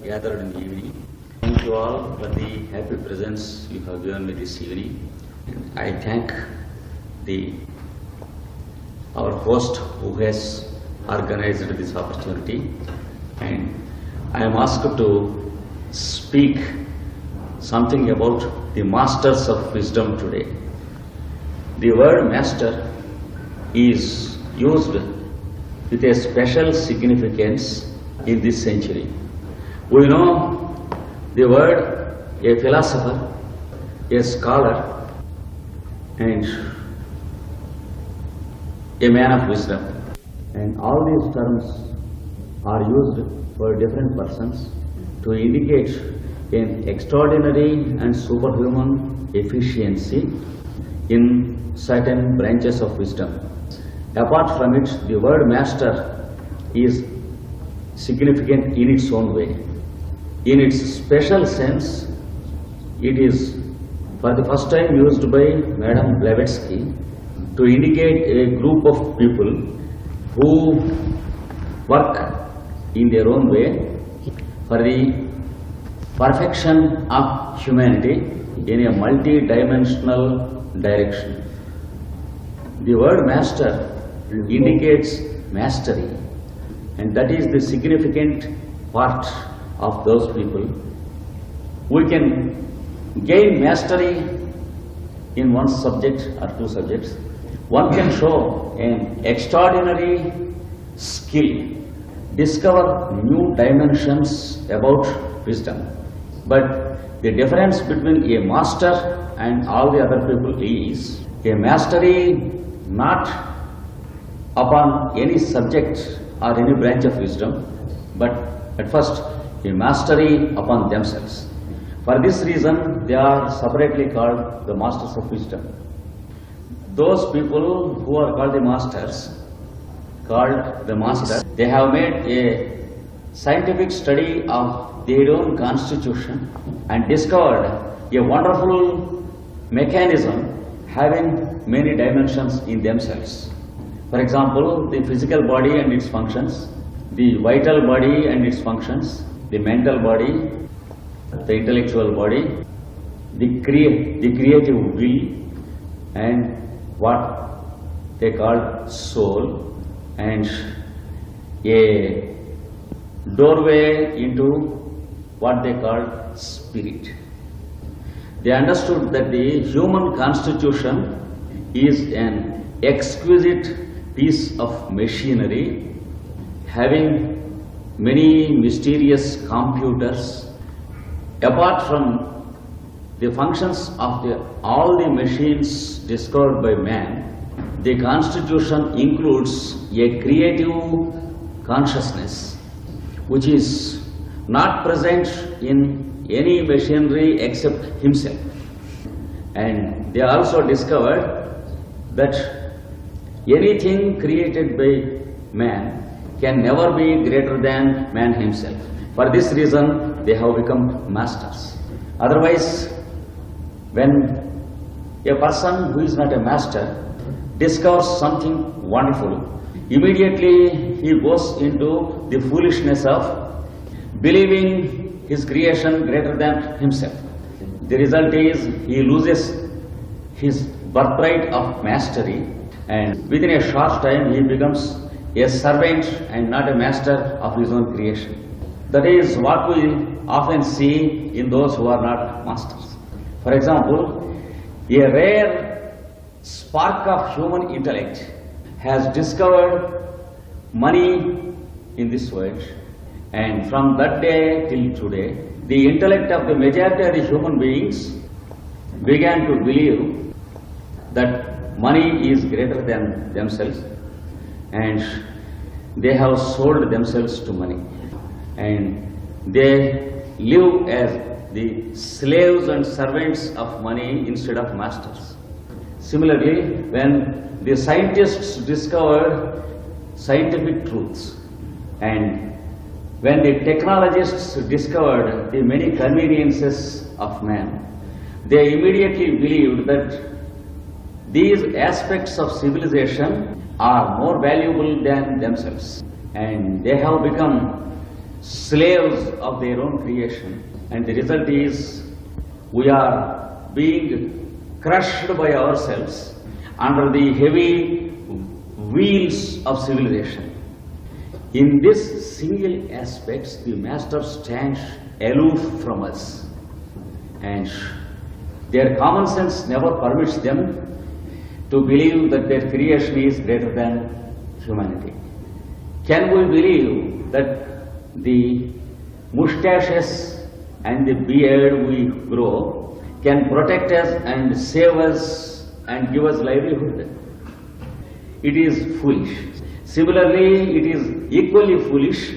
gathered in the evening. Thank you all for the happy presence you have given me this evening. And I thank our host who has organized this opportunity. And I am asked to speak something about the masters of wisdom today. The word master is used with a special significance in this century. We know the word a philosopher, a scholar, and a man of wisdom. And all these terms are used for different persons to indicate an extraordinary and superhuman efficiency in certain branches of wisdom. Apart from it, the word master is significant in its own way. In its special sense, it is for the first time used by Madame Blavatsky to indicate a group of people who work in their own way for the perfection of humanity in a multi-dimensional direction. The word master indicates mastery, and that is the significant part of those people. We can gain mastery in one subject or two subjects. One can show an extraordinary skill, discover new dimensions about wisdom. But the difference between a master and all the other people is a mastery not upon any subject or any branch of wisdom, but at first a mastery upon themselves. For this reason, they are separately called the masters of wisdom. Those people who are called the masters, they have made a scientific study of their own constitution and discovered a wonderful mechanism having many dimensions in themselves. For example, the physical body and its functions, the vital body and its functions, the mental body, the intellectual body, the creative will, and what they call soul, and a doorway into what they call spirit. They understood that the human constitution is an exquisite piece of machinery having many mysterious computers. Apart from the functions of all the machines discovered by man, the constitution includes a creative consciousness which is not present in any machinery except himself. And they also discovered that anything created by man can never be greater than man himself. For this reason, they have become masters. Otherwise, when a person who is not a master discovers something wonderful, immediately he goes into the foolishness of believing his creation greater than himself. The result is he loses his birthright of mastery, and within a short time he becomes a servant and not a master of his own creation. That is what we often see in those who are not masters. For example, a rare spark of human intellect has discovered money in this world, and from that day till today, the intellect of the majority of the human beings began to believe that money is greater than themselves, and they have sold themselves to money, and they live as the slaves and servants of money instead of masters. Similarly, when the scientists discovered scientific truths, and when the technologists discovered the many conveniences of man, they immediately believed that these aspects of civilization are more valuable than themselves, and they have become slaves of their own creation, and the result is we are being crushed by ourselves under the heavy wheels of civilization. In this single aspects, the master stands aloof from us, and their common sense never permits them to believe that their creation is greater than humanity. Can we believe that the mustaches and the beard we grow can protect us and save us and give us livelihood? It is foolish. Similarly, it is equally foolish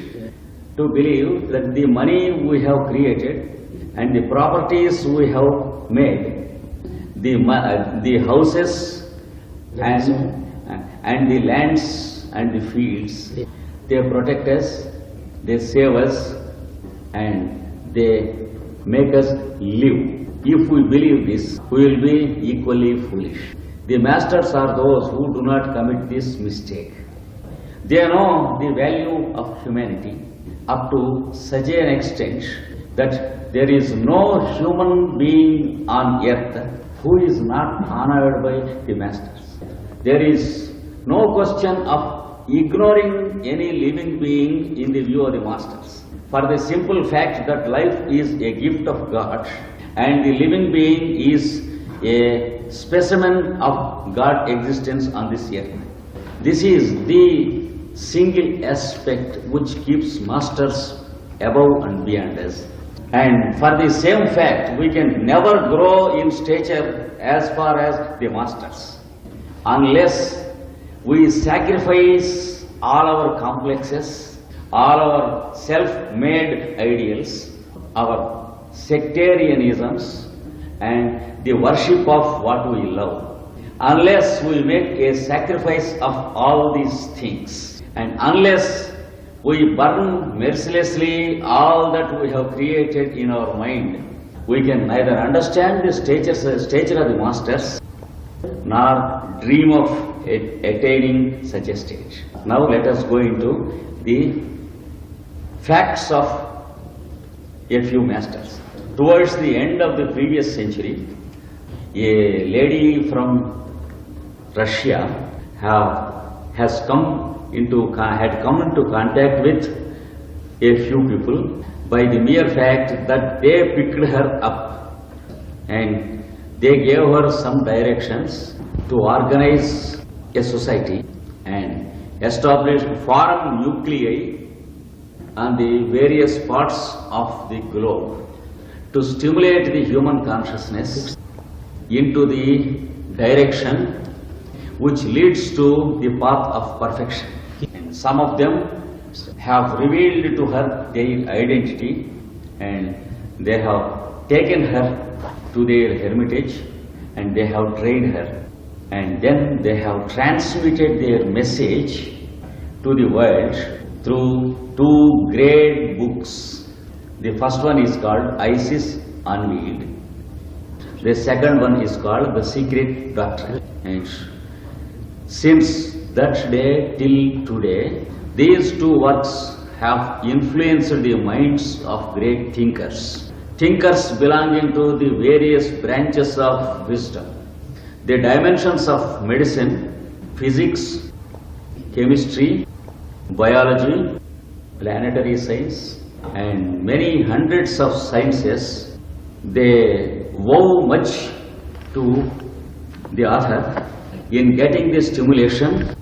to believe that the money we have created and the properties we have made, the houses and the lands and the fields, they protect us, they save us, and they make us live. If we believe this, we will be equally foolish. The masters are those who do not commit this mistake. They know the value of humanity up to such an extent that there is no human being on earth who is not honored by the masters. There is no question of ignoring any living being in the view of the masters, for the simple fact that life is a gift of God and the living being is a specimen of God's existence on this earth. This is the single aspect which keeps masters above and beyond us. And for the same fact, we can never grow in stature as far as the masters unless we sacrifice all our complexes, all our self-made ideals, our sectarianisms, and the worship of what we love. Unless we make a sacrifice of all these things, and unless we burn mercilessly all that we have created in our mind, we can neither understand the stature of the masters nor dream of attaining such a stage. Now let us go into the facts of a few masters. Towards the end of the previous century, a lady from Russia had come into contact with a few people by the mere fact that they picked her up and they gave her some directions to organize a society and establish foreign nuclei on the various parts of the globe to stimulate the human consciousness into the direction which leads to the path of perfection. And some of them have revealed to her their identity and they have taken her to their hermitage and they have trained her, and then they have transmitted their message to the world through two great books. The first one is called Isis Unveiled. The second one is called The Secret Doctrine. And since that day till today, these two works have influenced the minds of great thinkers. Thinkers belonging to the various branches of wisdom. The dimensions of medicine, physics, chemistry, biology, planetary science, and many hundreds of sciences, they owe much to the author in getting the stimulation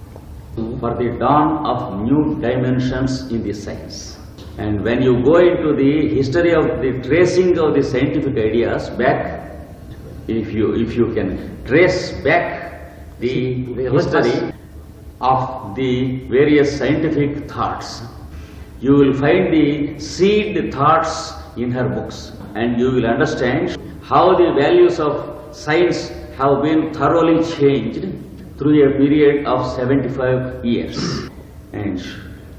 for the dawn of new dimensions in the science. And when you go into the history of the tracing of the scientific ideas back, if you can trace back the history of the various scientific thoughts, you will find the seed thoughts in her books, and you will understand how the values of science have been thoroughly changed through a period of 75 years. And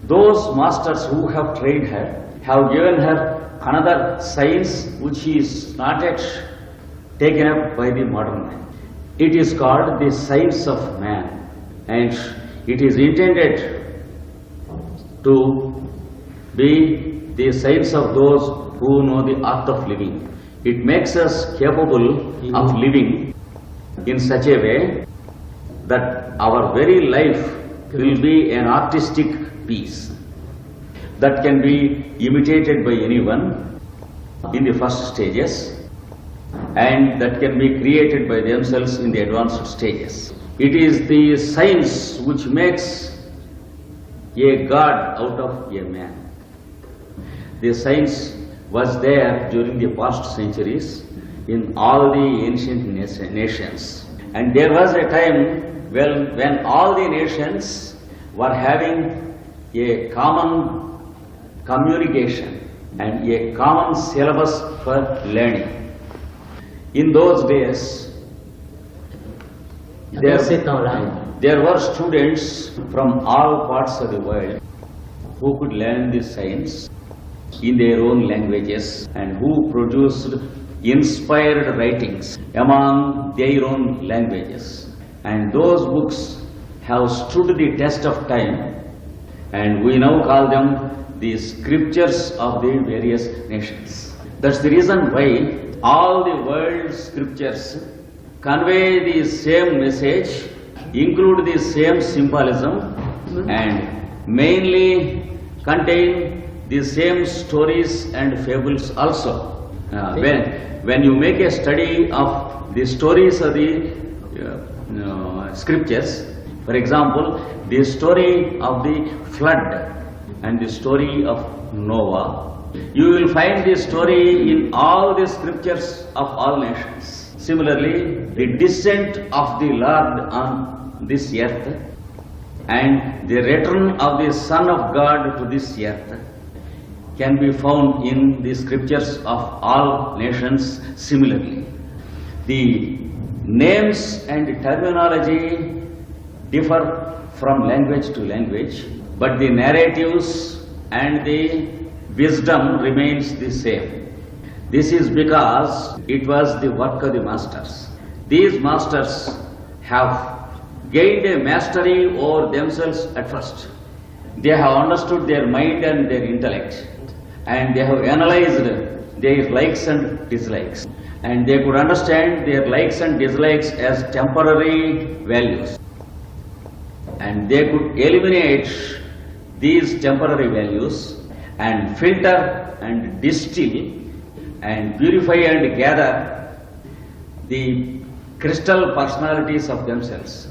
those masters who have trained her have given her another science which is not yet taken up by the modern man. It is called the science of man, and it is intended to be the science of those who know the art of living. It makes us capable of living in such a way that our very life will be an artistic piece that can be imitated by anyone in the first stages and that can be created by themselves in the advanced stages. It is the science which makes a god out of a man. The science was there during the past centuries in all the ancient nations. And there was a time when all the nations were having a common communication and a common syllabus for learning. In those days, there were students from all parts of the world who could learn this science in their own languages and who produced inspired writings among their own languages. And those books have stood the test of time, and we now call them the scriptures of the various nations. That's the reason why all the world's scriptures convey the same message, include the same symbolism, and mainly contain the same stories and fables also. When you make a study of the stories of the scriptures, for example, the story of the flood and the story of Noah, you will find the story in all the scriptures of all nations. Similarly, the descent of the Lord on this earth and the return of the Son of God to this earth can be found in the scriptures of all nations similarly. The names and terminology differ from language to language, but the narratives and the wisdom remains the same. This is because it was the work of the masters. These masters have gained a mastery over themselves at first. They have understood their mind and their intellect, and they have analyzed their likes and dislikes, and they could understand their likes and dislikes as temporary values, and they could eliminate these temporary values and filter and distill and purify and gather the crystal personalities of themselves,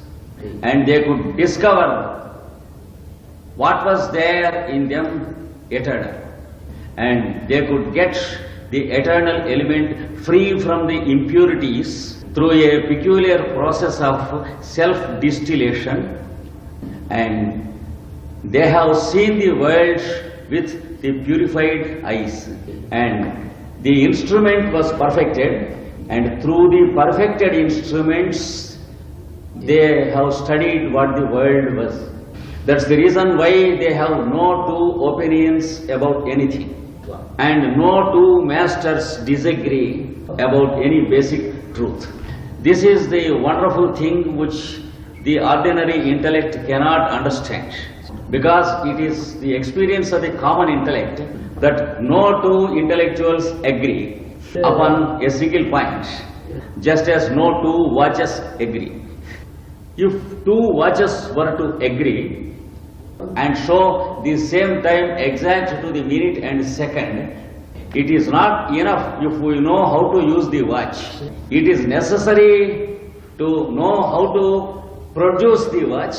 and they could discover what was there in them eternal, and they could get the eternal element free from the impurities through a peculiar process of self-distillation, and they have seen the world with the purified eyes, and the instrument was perfected, and through the perfected instruments they have studied what the world was. That's the reason why they have no two opinions about anything, and no two masters disagree about any basic truth. This is the wonderful thing which the ordinary intellect cannot understand, because it is the experience of the common intellect that no two intellectuals agree upon a single point, just as no two watches agree. If two watches were to agree and show the same time exact to the minute and second, it is not enough if we know how to use the watch. It is necessary to know how to produce the watch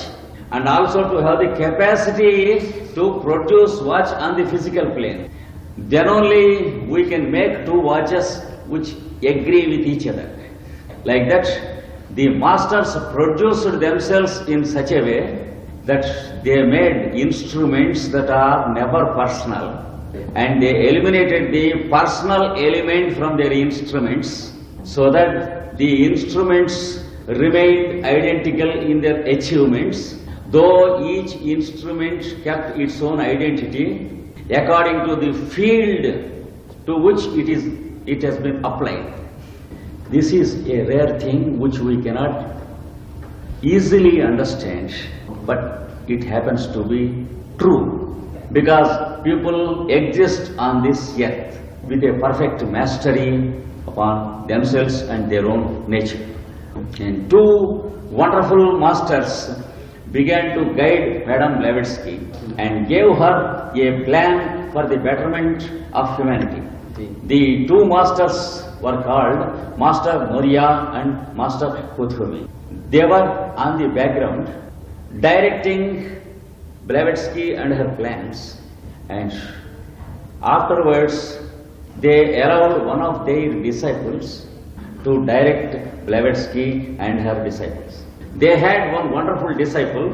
and also to have the capacity to produce watch on the physical plane. Then only we can make two watches which agree with each other. Like that, the masters produced themselves in such a way that they made instruments that are never personal, and they eliminated the personal element from their instruments so that the instruments remained identical in their achievements, though each instrument kept its own identity according to the field to which it has been applied. This is a rare thing which we cannot easily understand, but it happens to be true, because people exist on this earth with a perfect mastery upon themselves and their own nature. And two wonderful masters began to guide Madame Blavatsky and gave her a plan for the betterment of humanity. The two masters were called Master Moria and Master Kuthumi. They were on the background directing Blavatsky and her plans, and afterwards they allowed one of their disciples to direct Blavatsky and her disciples. They had one wonderful disciple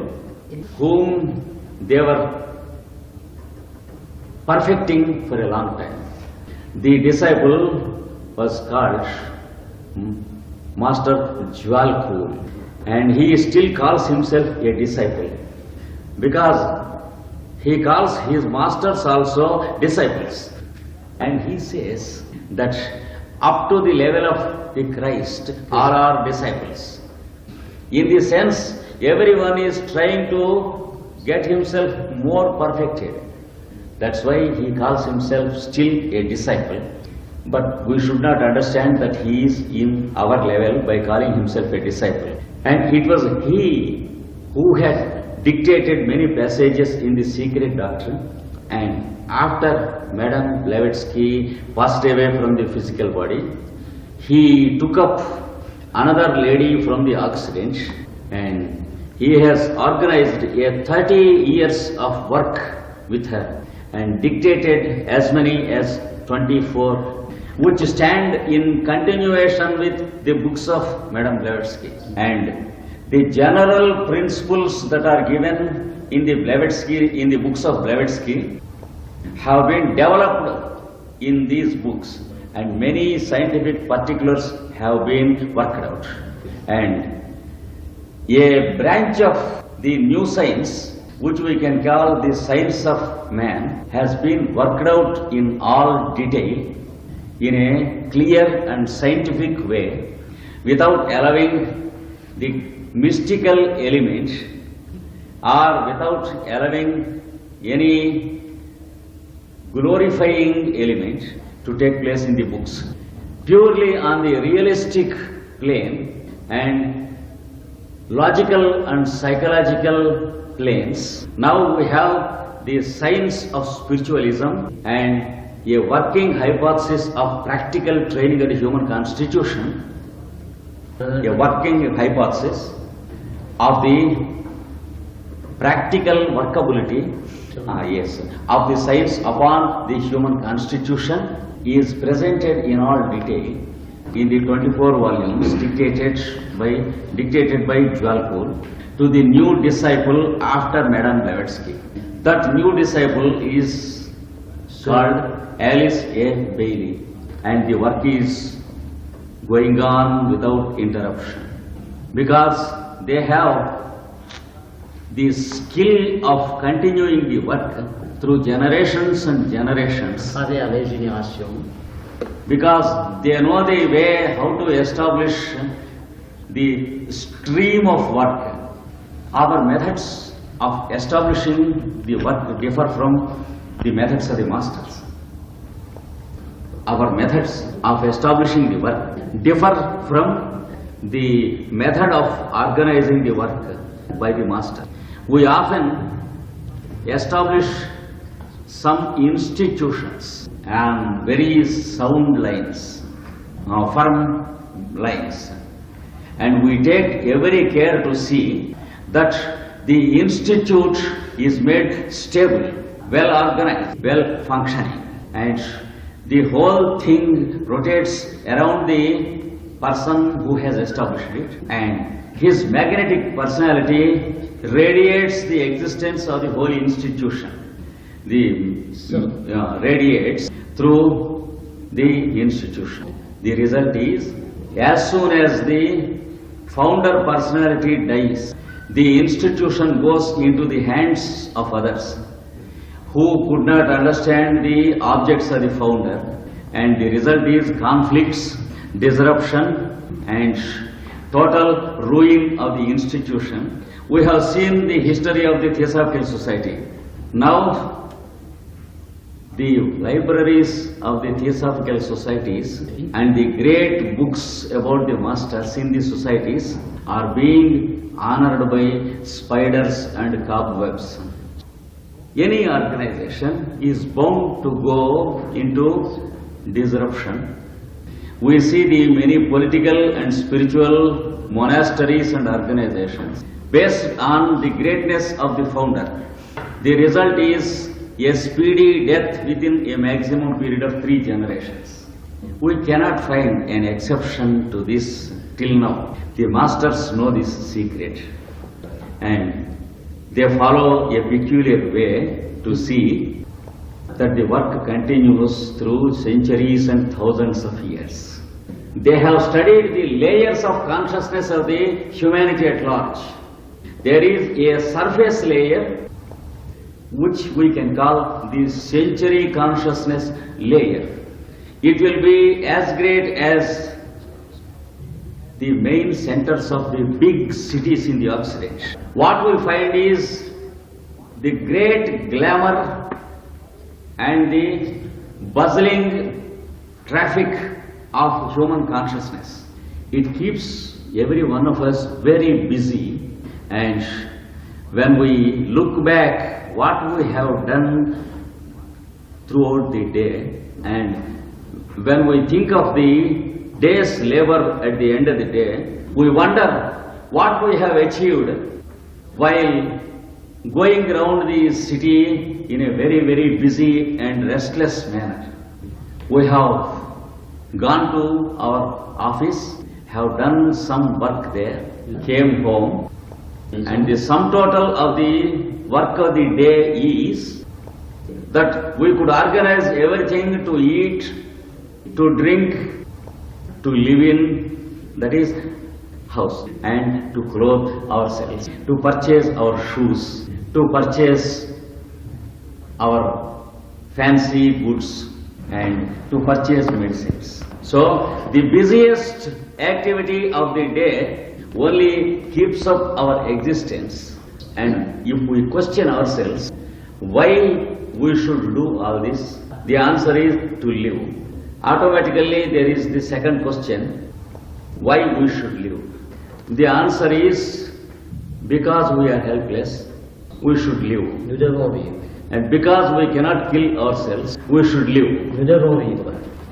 whom they were perfecting for a long time. The disciple was called Master Jwalpur, and he still calls himself a disciple because he calls his masters also disciples. And he says that up to the level of the Christ all are disciples. In the sense, everyone is trying to get himself more perfected. That's why he calls himself still a disciple. But we should not understand that he is in our level by calling himself a disciple. And it was he who had dictated many passages in the secret doctrine, and after Madame Blavatsky passed away from the physical body, he took up another lady from the Occident, and he has organized a 30 years of work with her and dictated as many as 24, which stand in continuation with the books of Madame Blavatsky. And the general principles that are given in the books of Blavatsky have been developed in these books, and many scientific particulars have been worked out. And a branch of the new science, which we can call the science of man, has been worked out in all detail in a clear and scientific way, without allowing the mystical element or without allowing any glorifying element to take place in the books. Purely on the realistic plane and logical and psychological planes, now we have the science of spiritualism and a working hypothesis of practical training of the human constitution, a working hypothesis of the practical workability of the science upon the human constitution is presented in all detail in the 24 volumes dictated by Jwalpur to the new disciple after Madame Blavatsky. That new disciple is called Alice A. Bailey, and the work is going on without interruption because they have the skill of continuing the work through generations and generations, because they know the way how to establish the stream of work. Our methods of establishing the work differ from the methods of the masters. Our methods of establishing the work differ from the method of organizing the work by the master. We often establish some institutions and very sound lines, firm lines, and we take every care to see that the institute is made stable, well organized, well functioning, and the whole thing rotates around the person who has established it, and his magnetic personality radiates the existence of the whole institution. Radiates through the institution. The result is, as soon as the founder personality dies, the institution goes into the hands of others who could not understand the objects of the founder, and the result is conflicts, disruption, and total ruin of the institution. We have seen the history of the Theosophical Society. Now, the libraries of the Theosophical societies and the great books about the masters in the societies are being honored by spiders and cobwebs. Any organization is bound to go into disruption. We see the many political and spiritual monasteries and organizations based on the greatness of the founder. The result is a speedy death within a maximum period of 3 generations. We cannot find an exception to this till now. The masters know this secret and they follow a peculiar way to see that the work continues through centuries and thousands of years. They have studied the layers of consciousness of the humanity at large. There is a surface layer which we can call the century consciousness layer. It will be as great as the main centers of the big cities in the Occident. What we find is the great glamour and the bustling traffic of human consciousness. It keeps every one of us very busy, and when we look back what we have done throughout the day, and when we think of the day's labor at the end of the day, we wonder what we have achieved while going around the city in a very, very busy and restless manner. We have gone to our office, have done some work there, came home, and the sum total of the work of the day is that we could organize everything to eat, to drink, to live in, that is house, and to clothe ourselves, to purchase our shoes, to purchase our fancy goods, and to purchase medicines. So the busiest activity of the day only keeps up our existence. And if we question ourselves why we should do all this, the answer is to live. Automatically there is the second question, why we should live. The answer is because we are helpless, we should live. And because we cannot kill ourselves, we should live.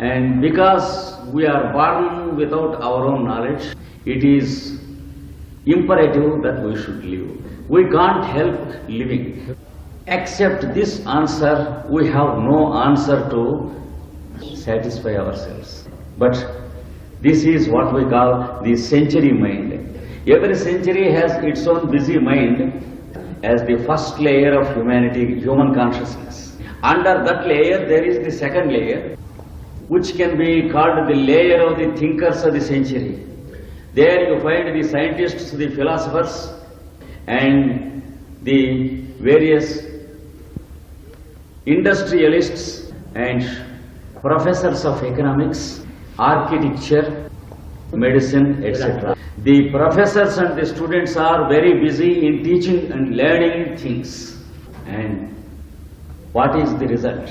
And because we are born without our own knowledge, it is imperative that we should live. We can't help living. Except this answer, we have no answer to satisfy ourselves. But this is what we call the century mind. Every century has its own busy mind as the first layer of humanity, human consciousness. Under that layer, there is the second layer, which can be called the layer of the thinkers of the century. There you find the scientists, the philosophers, and the various industrialists and professors of economics, architecture, medicine, etc. The professors and the students are very busy in teaching and learning things. And what is the result?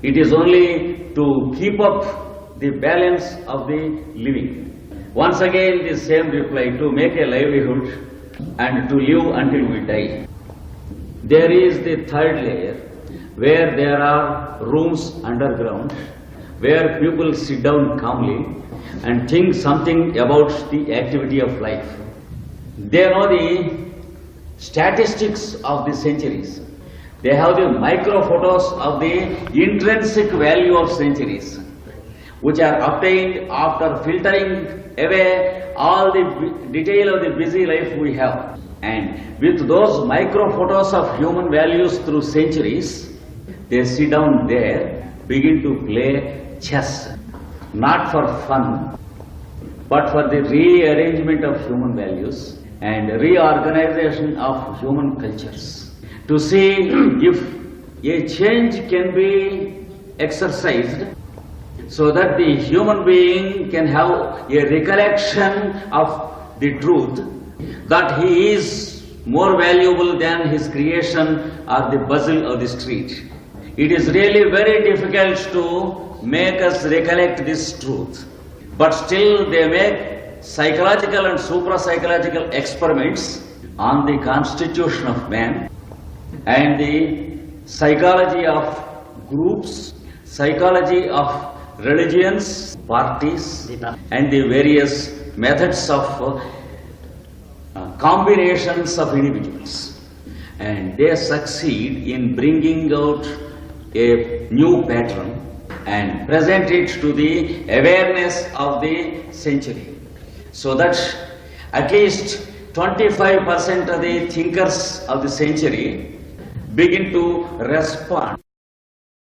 It is only to keep up the balance of the living. Once again the same reply, to make a livelihood and to live until we die. There is the third layer, where there are rooms underground, where people sit down calmly and think something about the activity of life. They know the statistics of the centuries. They have the micro photos of the intrinsic value of centuries, which are obtained after filtering away all the detail of the busy life we have. And with those micro photos of human values through centuries, they sit down there, begin to play chess, not for fun, but for the rearrangement of human values and reorganization of human cultures, to see if a change can be exercised so that the human being can have a recollection of the truth, that he is more valuable than his creation or the bustle of the street. It is really very difficult to make us recollect this truth. But still they make psychological and supra-psychological experiments on the constitution of man and the psychology of groups, psychology of religions, parties, and the various methods of combinations of individuals. And they succeed in bringing out a new pattern and present it to the awareness of the century, so that at least 25% of the thinkers of the century begin to respond.